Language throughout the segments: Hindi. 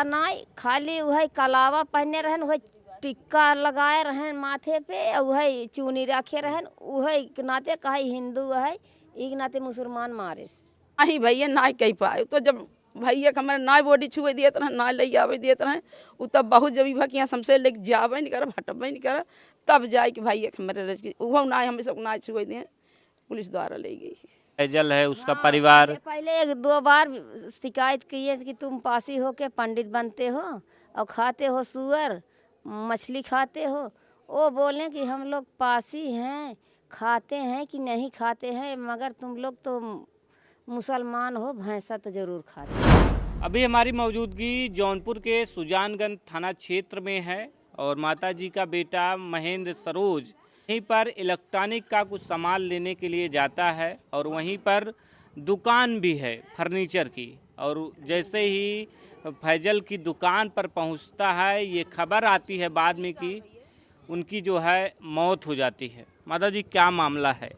नाई खाली वही कलावा पहने रहन, वही टिक्का लगाए रहन माथे पे, और वही चूनी रखे रहन, वही नाते कहे हिंदू है, एक नाते मुसलमान मारे से नहीं भैया ना कही पाए। तो जब भैया के हमारे ना बॉडी छुए दिए रहे, ना ले आवे दिए रहे, वो तब बहुत जब भक यहाँ हमसे लेके जावे नहीं कर, हटबे नहीं कर, तब जाए कि भैया के हमारे वो ना हमें सब ना छुए दिए, पुलिस द्वारा ले गई। फैजल है उसका परिवार पहले 1-2 बार शिकायत की है कि तुम पासी हो के पंडित बनते हो और खाते हो सुअर मछली खाते हो। वो बोले कि हम लोग पासी हैं, खाते हैं कि नहीं खाते हैं, मगर तुम लोग तो मुसलमान हो, भैंसा तो जरूर खाते हो। अभी हमारी मौजूदगी जौनपुर के सुजानगंज थाना क्षेत्र में है और माताजी का बेटा महेंद्र सरोज वहीं पर इलेक्ट्रॉनिक का कुछ सामान लेने के लिए जाता है और वहीं पर दुकान भी है फर्नीचर की, और जैसे ही फैजल की दुकान पर पहुंचता है ये खबर आती है बाद में कि उनकी जो है मौत हो जाती है। माताजी क्या मामला है?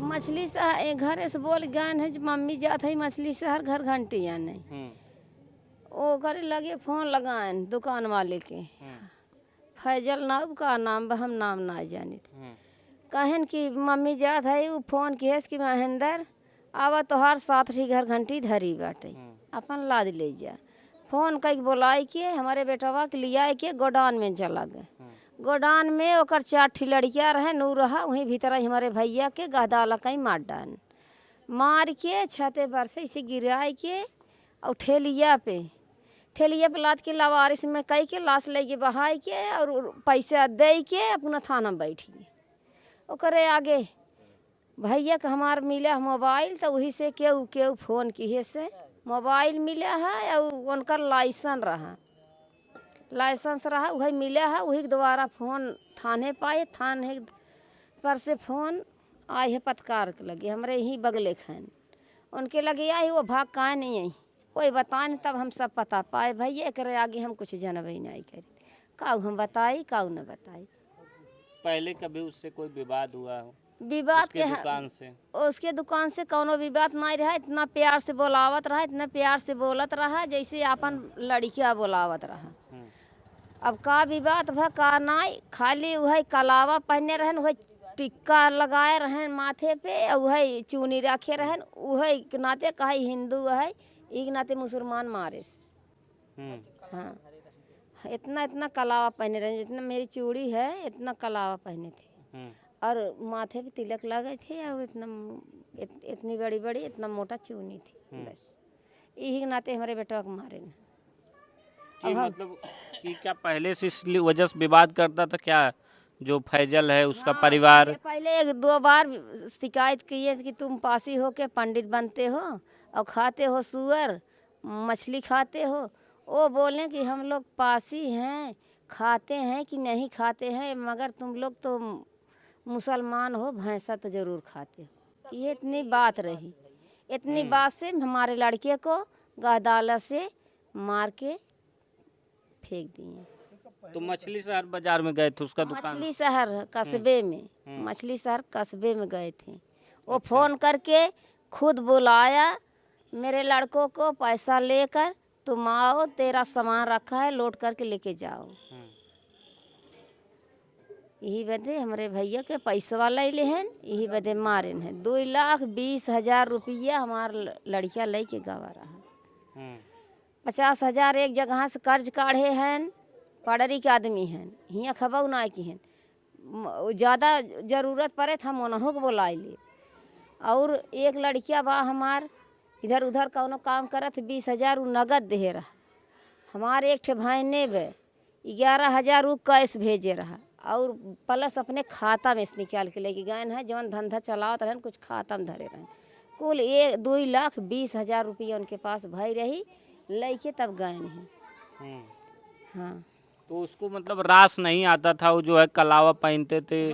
मछली शहर घर से बोल गए है, मम्मी जात है मछली शहर घर घंटिया नहीं, वो करे लगे फोन लगाए दुकान वाले के, फैजल नाम का नाम हम नाम ना जाने थे, कहन कि मम्मी जात है, वो फोन किए कि महेंद्र आवा तोहार 7 घर घंटी धरी बाटे, अपन लाद ले जा। फोन कई बोलाई के हमारे बेटवा के लिया के गोडाउन में चला गए। गोडाउन में ओकर 4 लड़कियाँ रहे, नू रहा वहीं भीतर हमारे भैया के गहदाला कहीं मार डाल, मार के छते पर से इसे गिराए के और ठेलिया पे लाद के लवारिस में कई के लाश ले के बहाए के और पैसा दे के अपना थाना में बैठ गए। ओकरे आगे भैया के हमार मिला मोबाइल, तो वही से केहू फोन किए से मोबाइल मिला है और उनका लाइसेंस रहा वही मिला है, वही के द्वारा फोन थाने पाए, थाने पर से फोन आए है पत्रकार के लगे हमारे यहीं बगले खैन, उनके लगे आई, वो भाग का नहीं आई, कोई बताए तब हम सब पता पाए। भैया करे आगे हम कुछ जानबे नहीं करी, काऊ हम बताई काऊ न बताई। पहले कभी उससे कोई विवाद हुआ हो? विवाद के दुकान से उसके दुकान से कौनो विवाद नहीं रहा, इतना प्यार से बोलावत रहा, इतना प्यार से बोलत रहा जैसे अपन लड़कियां बोलावत रहा। अब का विवाद भ का नहीं, खाली वही कलावा पहने रहन, वही टिक्का लगाए रहन माथे पे, और वही चूनी रखे रहन, वही के नाते कहे हिंदू है, एक नाते मुसलमान मारे से। हाँ, इतना कलावा पहने रहे, जितना मेरी चूड़ी है इतना कलावा पहने थे, और माथे पे तिलक लगे थे, और इतनी बड़ी बड़ी इतना मोटा चूनी थी, बस यही के नाते हमारे बेटा को मारे न। मतलब कि क्या पहले से इस वजह से विवाद करता था क्या जो फैजल है उसका परिवार? पहले 1-2 बार शिकायत की है कि तुम पासी हो के पंडित बनते हो और खाते हो सुअर मछली खाते हो। वो बोले कि हम लोग पासी हैं, खाते हैं कि नहीं खाते हैं, मगर तुम लोग तो मुसलमान हो, भैंसा तो जरूर खाते हो। ये इतनी बात रही, इतनी बात से हमारे लड़के को गहदाला से मार के फेंक दिए। तो मछली शहर बाजार में गए थे उसका दुकान? मछली शहर कस्बे में, मछली शहर कस्बे में गए थे। वो फोन करके खुद बुलाया मेरे लड़कों को, पैसा लेकर तुम आओ, तेरा सामान रखा है लोड करके लेके जाओ। यही बदे हमारे भैया के पैसा ले लेहन, यही बदे मारे हैं। 2,20,000 रुपया हमार लड़किया ले के गवा रहा। 50,000 एक जगह से कर्ज काढ़े हैं, पड़री के आदमी हैं, हियाँ खबऊ ना की हैं, ज़्यादा ज़रूरत पड़े तो हम उन्हों को बुला ले। और एक लड़किया बा हमार इधर उधर कौनो काम करत, 20,000 नगद दे रहा। हमारे एक ठे भाईने बे 11,000 वो कैश भेजे रहा, और प्लस अपने खाता में से निकाल के लेके गए हैं, जवन धंधा चलावत रहन कुछ खाता में धरे रहें। कुल 2,20,000 रुपया उनके पास भाई रही, लेके तब गए हैं। हाँ, तो उसको मतलब रास नहीं आता था, वो जो है कलावा पहनते थे,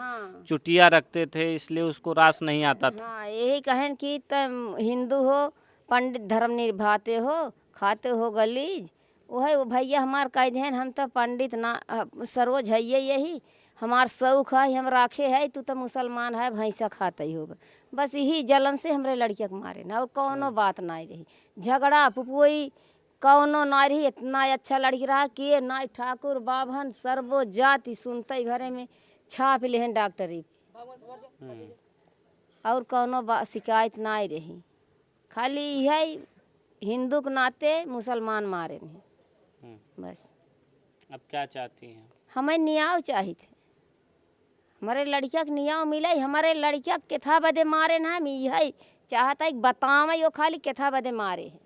चुटिया रखते थे, इसलिए उसको रास नहीं आता था। हाँ, यही कहें कि तुम हिंदू हो, पंडित धर्म निभाते हो, खाते हो गलीज, वही वो भैया हमार कह देन हम तो पंडित ना सरोज है, यही हमार शौक है, हम राखे है, तू तो मुसलमान है, भैंसा खाते ही हो। बस यही जलन से हमारे लड़किया को मारे ना, और कौनो बात नहीं रही। झगड़ा पुपुई कौनो नाई रही इतना अच्छा लड़की रहा कि नाई ठाकुर बाभन सर्वो जाति सुनते भरे में छाप लेहन डॉक्टरी पे। और कौनो शिकायत नाई रही, खाली यही हिंदू के नाते मुसलमान मारे नहीं बस। अब क्या चाहती हैं? हमें न्याय चाहिए थे, हमारे लड़किया के न्याय मिले। हमारे लड़किया केथा बदे मारे ना, हम यही चाहता है बतावे यो खाली केथा बदे मारे है,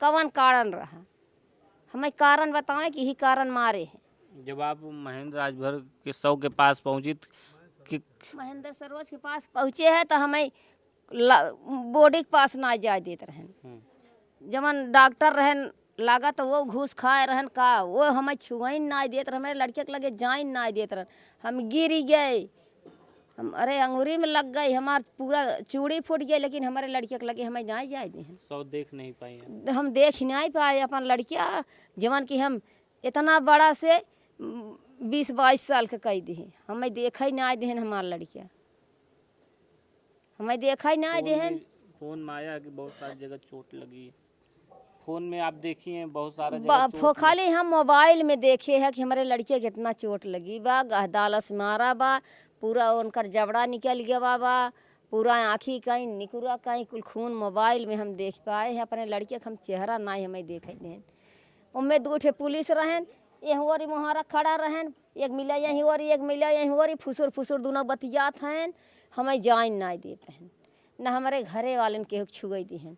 कवन कारण रहा, हमें कारण बताएं कि यही कारण मारे हैं। जब आप महेंद्र राजभर के शव के पास पहुंची कि महेंद्र सरोज के पास पहुँचे हैं तो हमें बॉडी के पास ना जाए देते रहन। जमन डॉक्टर रहन लगा तो वो घूस खाए रहन का, वो हमें छुआई ना देते, हमारे लड़के के लगे जाइन ना देते रहन। हम गिर गए, हम अरे अंगूरी में लग गई, हमार पूरा चूड़ी फूट गई, लेकिन हमारे लड़के के लगे हमें जाए जाए दे। शव देख नहीं पाई हैं? हम देख नहीं पाए अपन लड़किया, जमन कि हम इतना बड़ा से 20-22 साल के कह दी, हमें देखा ही ना देहन। हमार लड़किया हमें देखा ही ना देहन। फोन में आया कि बहुत सारी जगह चोट लगी, फोन में आप देखी हैं बहुत सारा जगह खाली हम मोबाइल में देखे है कि हमारे लड़के के कितना चोट लगी बा, गहदालस मारा बा, पूरा उनका जबड़ा निकल गया बा, पूरा आँखी कहीं निकुरा कहीं कुल खून मोबाइल में हम देख पाए हैं। अपने लड़के का हम चेहरा ना ही हमें देखे देन। उनमें 2 ठे पुलिस रहन, यहीं और मुहारा खड़ा रहन, एक मिला यहीं और एक मिला यहीं और, फुसुर फुसुर दोनों बतियात हैं, हमें जान ना देते हैं, न हमारे घरे वालन के छुए दी हैं।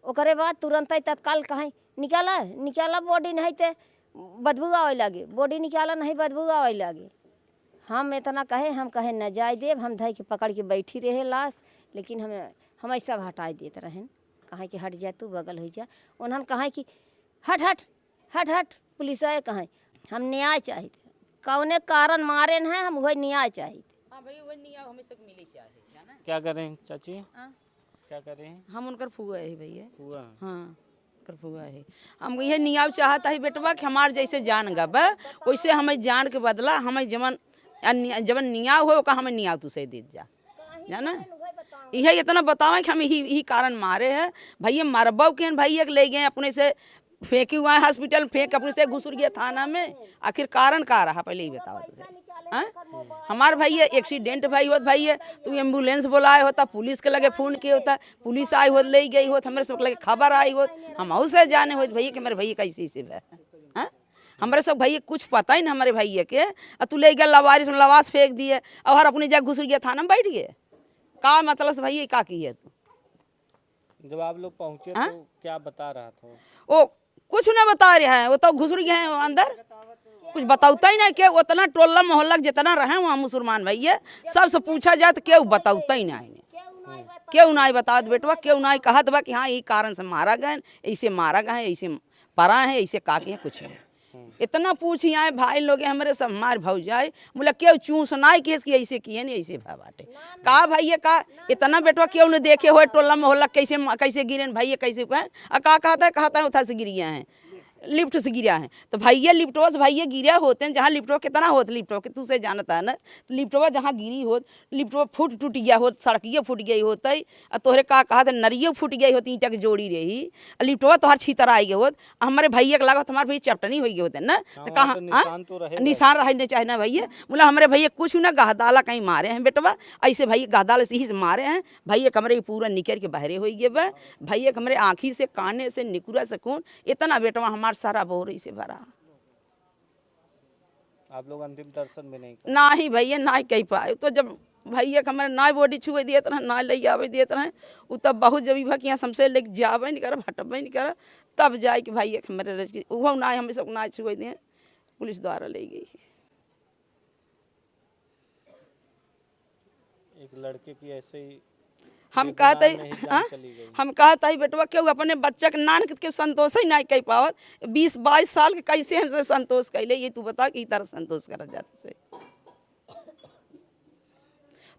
ओकरे बाद तुरंत ही तत्काल कहीं निकाला बॉडी, नहीं तो बदबू आवे लगे, बॉडी निकाला नहीं बदबू आवे लगे। हम इतना हम कहे न जाए देव, हम धई के पकड़ के बैठी रहे लाश, लेकिन हमें सब हटाई देते रहें, कहें कि हट जा तू बगल हो जा। उन्होंने कहा कि हट हट हट हट पुलिस आए, कहें हम न्याय चाहिए, कौने कारण मारे हैं हम वही न्याय चाहिए। क्या करें चाची? क्या करें? हम उनकर फुआ है भैया, हुआ हाँ कर फुआ है। हम ये नियाव चाहता है बेटवा कि हमार जैसे जान गब वैसे हमें जान के बदला हमें जवन नियाव हो का हमें नियाव तुसे दे जा जाना। यही इतना बतावे कि हम यही कारण मारे हैं भैया। मरबो के भैया ले गए अपने से फेंके हुआ है हॉस्पिटल, फेंक अपने से घुस गया थाना में, आखिर कारण का रहा पहले ही बताओ तुझे। हमार भैया एक्सीडेंट भाई होत भैया, तू एम्बुलेंस बुलाए होता, पुलिस के लगे फोन किए होता, पुलिस आई होत ले गई होत, हमारे सब लगे खबर आई होत, हम उसे जाने होत भैया कि मेरे भैया कैसे से है। हमारे सब भैया कुछ पता ही नहीं हमारे भैया के, तू ले गया लवारिस में लवास फेंक दिए और हर अपनी जगह घुस गया थाना में बैठ गए, का मतलब से भैया का की है तू? जब आप लोग पहुंचे तो क्या बता रहा था वो? कुछ ना बता रहे हैं, वो तो घुस गए हैं अंदर, कुछ बताता ही नहीं। के उतना टोला मोहल्ला जितना रहे वहाँ मुसलमान भैया सबसे पूछा जाए तो क्यों बताता ही नहीं, क्यों नहीं बतात बेटवा, क्यों नहीं कहत बा कि हाँ यही कारण से मारा गए, ऐसे मारा गए, ऐसे परा है, ऐसे काके हैं, कुछ है। इतना पूछ आए भाई लोग हमारे सब हमारे भौजाए, बोला क्यों चूस ना केस की ऐसे किए नहीं ऐसे बाटे का भैया का इतना बेटवा क्यों नहीं देखे हुए टोला मोहल्ला कैसे कैसे गिरे भैया कैसे कहें का कहता है उठा से गिरिया हैं, लिफ्ट से गिरा है तो भैया लिफ्टवा से भैया गिरा होते हैं, जहाँ लिफ्टवा कितना होता लिफ्टवा के तू से जानता है ना, तो लिफ्टवा जहाँ गिरी हो लिफ्टवा फूट टूट गया हो, सड़किया फूट गई होता है, और तोहरे का कहा नरियो फूट गई होती ईंटा की जोड़ी रही, लिफ्टवा तो हर छीतर आई गए होत, हमारे भैया के लगा तुम्हारे भैया चपटनी हो गए होते ना, तो कहाँ निशान रहने चाहिए ना भैया। बोला हमारे भैया कुछ ना गहदाला कहीं मारे हैं बेटवा, ऐसे भैया गहदाला से ही से मारे हैं भैया, कमरे पूरा निकल के बहरे हो गए बा भैया, कमरे आँखी से काने से निकुरा से खून इतना बेटवा हमारे सारा बोरी से भरा। आप लोग अंतिम दर्शन में नहीं ना ही भैया ना ही कह पाए, तो जब भैया के हमारे ना बॉडी छुए दिए रहे ना ले आवे दिए रहे, वो तब बहुत जब भा कि यहाँ हमसे लेके जावे नहीं कर हटबे नहीं कर, तब जाए कि भैया के हमारे वो ना हमें सब ना छुए दिए, पुलिस द्वारा ले गई। एक लड़के की ऐसे ही हम कहते हम कहता ही बेटवा क्यों अपने बच्चा के नान के संतोष ही नहीं कह पावत, 20-22 साल के कैसे हमसे संतोष कैले, ये तू बता कि तरह संतोष करा जाते से।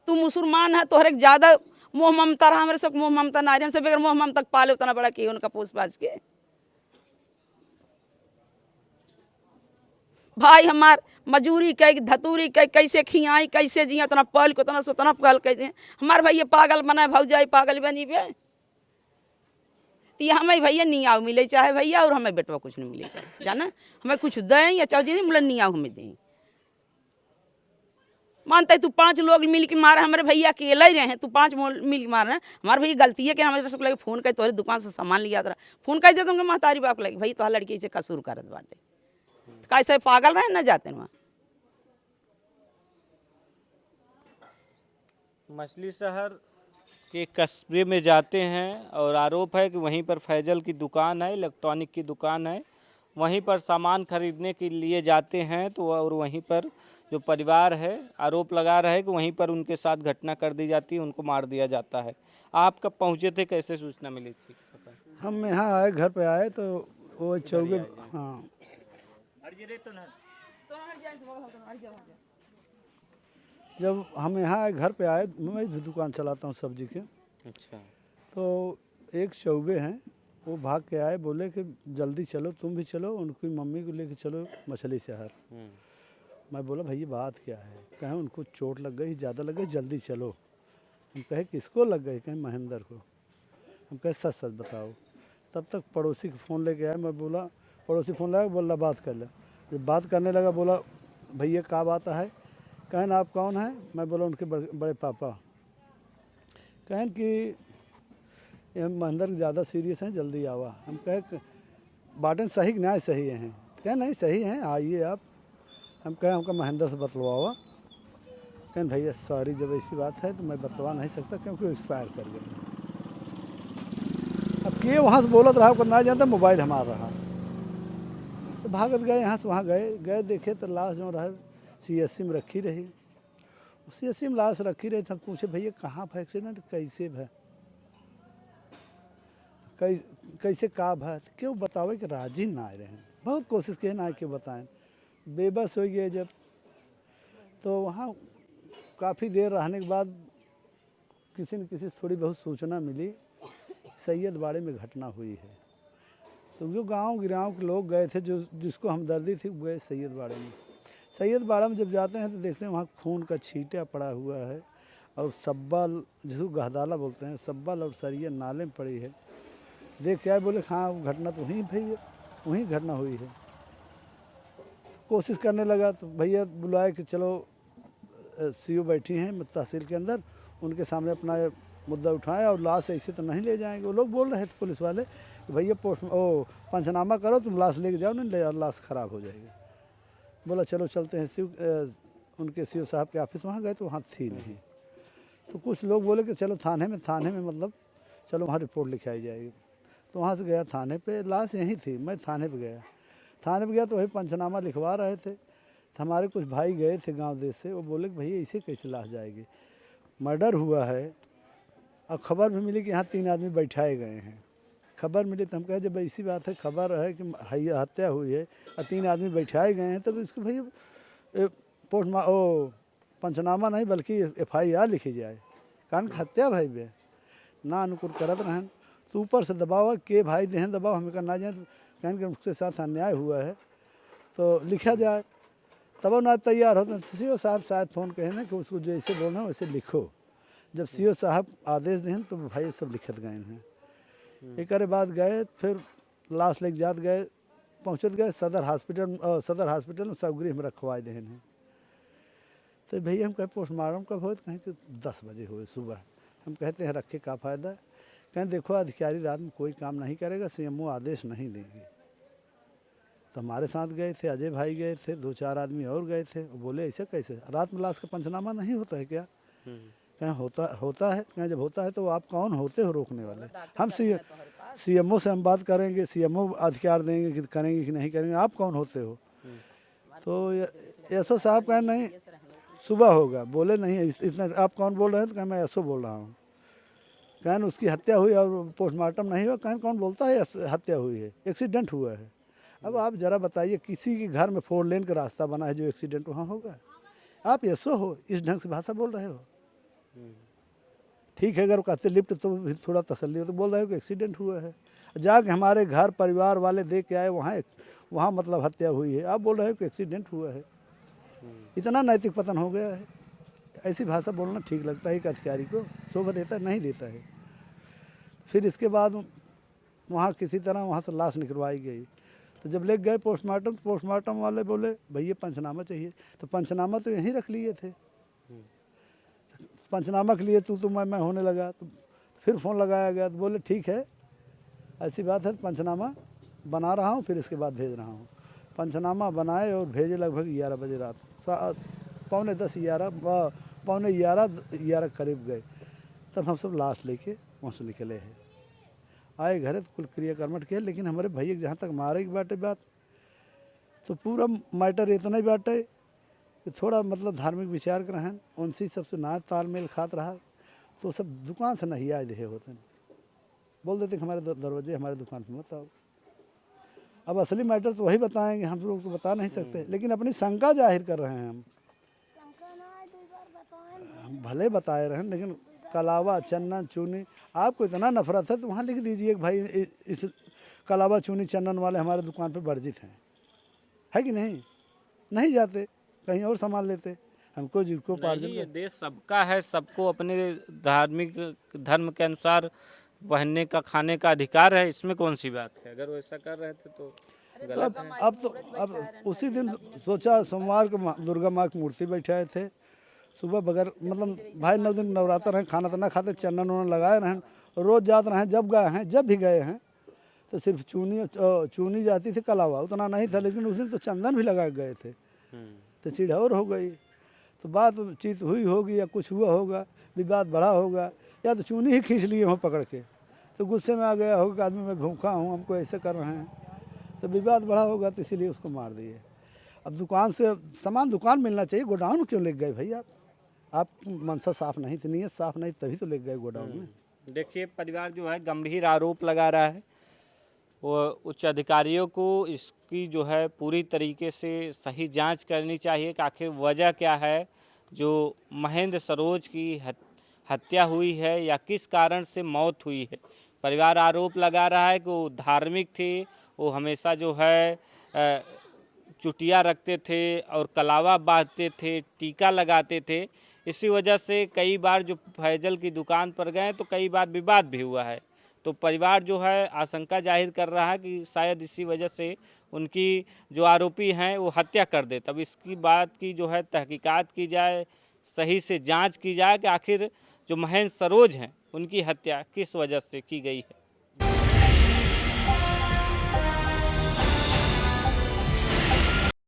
तू मुसलमान है तोहरे ज्यादा मोह ममता रहा, हमारे सब मोह ममता ना रही, हमसे बगैर मोह ममता पाले उतना बड़ा किए उनका पोस पास के। भाई हमार मजूरी कह धतूरी कह कैसे खियाई कैसे जिया उतना पल को उतना सोतना पल कहते हैं, हमारे भैया पागल बनाए भौजाई पागल बनी बे, तो ये हमें भैया नहीं आओ मिले चाहे भैया और हमें बेटवा कुछ नहीं मिले चाहे जाना हमें कुछ दें या चाहे मतलब नहीं आओ हमें दें। मानता है तू 5 लोग मिल के मारा हमारे भैया अकेले ही रहे हैं, तू 5 मिल के मार रहे हैं। हमारे भैया गलती है कि हमारे सब लगे फ़ोन कर तोहरे दुकान से सामान लिया था फ़ोन कर देते होंगे महतारी बाप लगे भाई तो लड़की से कसूर करत बाटे कैसे पागल रहे ना जाते वहाँ। मछली शहर के कस्बे में जाते हैं और आरोप है कि वहीं पर फैजल की दुकान है, इलेक्ट्रॉनिक की दुकान है, वहीं पर सामान खरीदने के लिए जाते हैं तो और वहीं पर जो परिवार है आरोप लगा रहा है कि वहीं पर उनके साथ घटना कर दी जाती है, उनको मार दिया जाता है। आप कब पहुंचे थे, कैसे सूचना मिली थी? हम यहाँ आए, घर पे आए तो वो चौबे हाँ जब हम यहाँ आए घर पे आए, मैं भी दुकान चलाता हूँ सब्जी के। अच्छा। तो एक चौबे हैं वो भाग के आए, बोले कि जल्दी चलो तुम भी चलो, उनकी मम्मी को लेके चलो मछली शहर। मैं बोला भैया बात क्या है? कहें उनको चोट लग गई, ज़्यादा लग गई, जल्दी चलो। हम कहे किसको लग गई? कहें महेंद्र को। हम कहे सच सच बताओ। तब तक पड़ोसी का फ़ोन लेके आया, मैं बोला पड़ोसी फ़ोन लगा, बोला बात कर ले। जब बात करने लगा बोला भैया क्या बात है? कहें आप कौन हैं? मैं बोला उनके बड़े पापा। कहें कि ये महेंद्र ज़्यादा सीरियस हैं, जल्दी आवा। हम कहे बाटन सही कि नहीं सही हैं? कहें नहीं सही हैं, आइए आप। हम कहें हमका महेंद्र से बतलवावा। कहें भैया सॉरी, जब ऐसी बात है तो मैं बतलवा नहीं सकता क्योंकि एक्सपायर कर गया। अब के वहाँ से बोलत रहा को ना जानता, मोबाइल हमारा रहा तो भागत गए, यहाँ से वहाँ गए देखे तो लाश जो रहा CSC में रखी रही। CSC में लाश रखी रही। हम पूछे भैया कहाँ था एक्सीडेंट, कैसे भा कैसे का भा? क्यों बतावे कि राजी ना आए रहे। बहुत कोशिश किए ना क्यों बताएं, बेबस हो गए जब। तो वहाँ काफ़ी देर रहने के बाद किसी न किसी से थोड़ी बहुत सूचना मिली, सैयद बाड़े में घटना हुई है। तो जो गांव के लोग गए थे, जो जिसको हमदर्दी थी, वो गए सैयद बाड़े में। सैयद बाड़ा में जब जाते हैं तो देखते हैं वहाँ खून का छींटा पड़ा हुआ है और सब्बल, जिसको गहदाला बोलते हैं, सब्बल और सरिया नाले में पड़ी है। देख क्या बोले हाँ घटना तो वहीं भैया वहीं घटना हुई है। कोशिश करने लगा तो भैया बुलाए कि चलो CO बैठी हैं तहसील के अंदर, उनके सामने अपना मुद्दा उठाएं और लाश ऐसे तो नहीं ले जाएंगे। वो लोग बोल रहे थे पुलिस वाले कि भैया पंचनामा करो, तुम लाश लेके जाओ, नहीं ले लाश ख़राब हो जाएगी। बोला चलो चलते हैं। उनके CO साहब के ऑफिस वहाँ गए तो वहाँ थी नहीं। तो कुछ लोग बोले कि चलो थाने में मतलब चलो वहाँ रिपोर्ट लिखाई जाएगी। तो वहाँ से गया थाने पे, लाश यहीं थी। मैं थाने पे गया तो वही पंचनामा लिखवा रहे थे। तो हमारे कुछ भाई गए थे गांव देश से, वो बोले कि भैया इसे कैसे लाश जाएगी, मर्डर हुआ है। और खबर भी मिली कि यहाँ 3 आदमी बैठाए गए हैं। खबर मिली तो हम कहे जब ऐसी बात है, खबर है कि हत्या हुई है और 3 आदमी बैठाए गए हैं, तो इसको भैया पंचनामा नहीं बल्कि FIR लिखी जाए। कारण हत्या भाई बे ना अनुकूल करत रहें तो ऊपर से दबाव के भाई दें दबाव हमें करना जाए, कहन कि उसके साथ अन्याय हुआ है तो लिखा जाए। तब ना तैयार होते CO साहब शायद फ़ोन कहे ना कि उसको जैसे बोलना है वैसे लिखो। जब CO साहब आदेश दें तो भाई सब लिखत गए हैं। एक बाद गए, फिर लाश लेके जात गए, पहुँचत गए सदर हॉस्पिटल में सबगृह में रखवाए दें हैं। तो भैया हम कहे पोस्टमार्टम कब हो? कहें कि 10 बजे हुए सुबह। हम कहते हैं रखे का फ़ायदा? कहें देखो अधिकारी रात में कोई काम नहीं करेगा, CMO आदेश नहीं देंगे। तो हमारे साथ गए थे, अजय भाई गए थे, 2-4 आदमी और गए थे। वो बोले ऐसे कैसे रात में लाश का पंचनामा नहीं होता है क्या? कहें होता है। कहें जब होता है तो आप कौन होते हो रोकने वाले? हम CMO से हम बात करेंगे, CMO अधिकार देंगे कि करेंगे कि नहीं करेंगे, आप कौन होते हो? तो SO साहब कहें नहीं सुबह होगा। बोले नहीं इतना आप कौन बोल रहे हैं? तो कहें मैं SO बोल रहा हूँ। कहें उसकी हत्या हुई और पोस्टमार्टम नहीं हुआ। कहें कौन बोलता है हत्या हुई है, एक्सीडेंट हुआ है। अब आप ज़रा बताइए, किसी के घर में 4 लेन का रास्ता बना है जो एक्सीडेंट वहाँ होगा? आप SO हो, इस ढंग से भाषा बोल रहे हो? ठीक है, अगर कहते लिफ्ट तो भी थोड़ा तसल्ली हो, तो बोल रहे हो कि एक्सीडेंट हुआ है। जाके हमारे घर परिवार वाले देख के आए, वहाँ मतलब हत्या हुई है, आप बोल रहे हो कि एक्सीडेंट हुआ है। इतना नैतिक पतन हो गया है। ऐसी भाषा बोलना ठीक लगता है एक अधिकारी को? शोभा देता है? नहीं देता है। फिर इसके बाद वहाँ किसी तरह वहाँ से लाश निकलवाई गई। तो जब ले गए पोस्टमार्टम, पोस्टमार्टम वाले बोले भैया पंचनामा चाहिए। तो पंचनामा तो यहीं रख लिए थे। पंचनामा के लिए तू मैं होने लगा। तो फिर फ़ोन लगाया गया तो बोले ठीक है, ऐसी बात है, पंचनामा बना रहा हूँ, फिर इसके बाद भेज रहा हूँ। पंचनामा बनाए और भेजे लगभग 11 बजे रात, पौने 10, 11, पौने 11 करीब गए। तब हम सब लाश लेके वहाँ से निकले हैं। आए घरे तो कुल क्रियाकर्मठ किया, लेकिन हमारे भैया जहाँ तक मारे की बाटे बात, तो पूरा मैटर इतना ही बाटे कि थोड़ा मतलब धार्मिक विचार कर हैं, उनसे सबसे ना तालमेल खात रहा। तो सब दुकान से नहीं आए दे होते, बोल देते कि हमारे दरवाजे हमारे दुकान पर मत आओ। अब असली मैटर तो वही बताएंगे, हम लोग तो बता नहीं सकते, लेकिन अपनी शंका जाहिर कर रहे हैं। हम भले बताए रहे, लेकिन कलावा, चंदन, चूनी, आपको इतना नफरत है तो वहाँ लिख दीजिए कि भाई इस कलावा, चूनी, चंदन वाले हमारे दुकान पे वर्जित हैं, है कि नहीं? नहीं जाते, कहीं और सामान लेते। हमको जिनको ये देश सबका है, सबको अपने धार्मिक धर्म के अनुसार पहनने का, खाने का अधिकार है। इसमें कौन सी बात है? अगर वैसा कर रहे थे तो गलत है। अब उसी दिन सोचा, सोमवार को दुर्गा माँ की मूर्ति बैठाए थे। सुबह बगैर मतलब भाई 9 दिन नवरात्र हैं, खाना तो ना खाते, चंदन उन्नन लगाए रहें, रोज़ जाते रहे। जब गए हैं, जब भी गए हैं तो सिर्फ चूनी जाती थी, कलावा उतना नहीं था, लेकिन उस दिन तो चंदन भी लगा गए थे। तो चिढ़ौर हो गई। तो बात चीत हुई होगी या कुछ हुआ होगा, विवाद बढ़ा होगा, या तो चूनी ही खींच लिए हों पकड़ के, तो गुस्से में आ गया होगा कि आदमी मैं भूखा हूँ, हमको ऐसे कर रहे हैं, तो विवाद बढ़ा होगा, तो इसीलिए उसको मार दिए। अब दुकान से सामान दुकान मिलना चाहिए, गोडाउन क्यों ले गए भाई? आप मनसा साफ नहीं थी, नीयत साफ नहीं, तभी तो ले गए गोडाउन में। देखिए, परिवार जो है गंभीर आरोप लगा रहा है, वो उच्च अधिकारियों को इसकी जो है पूरी तरीके से सही जांच करनी चाहिए कि आखिर वजह क्या है जो महेंद्र सरोज की हत्या हुई है या किस कारण से मौत हुई है। परिवार आरोप लगा रहा है कि वो धार्मिक थे, वो हमेशा जो है चुटिया रखते थे और कलावा बांधते थे, टीका लगाते थे। इसी वजह से कई बार जो फैजल की दुकान पर गए तो कई बार विवाद भी हुआ है। तो परिवार जो है आशंका जाहिर कर रहा है कि शायद इसी वजह से उनकी जो आरोपी हैं वो हत्या कर दे। तब इसकी बात की जो है तहकीकात की जाए, सही से जांच की जाए कि आखिर जो महेंद्र सरोज हैं उनकी हत्या किस वजह से की गई है।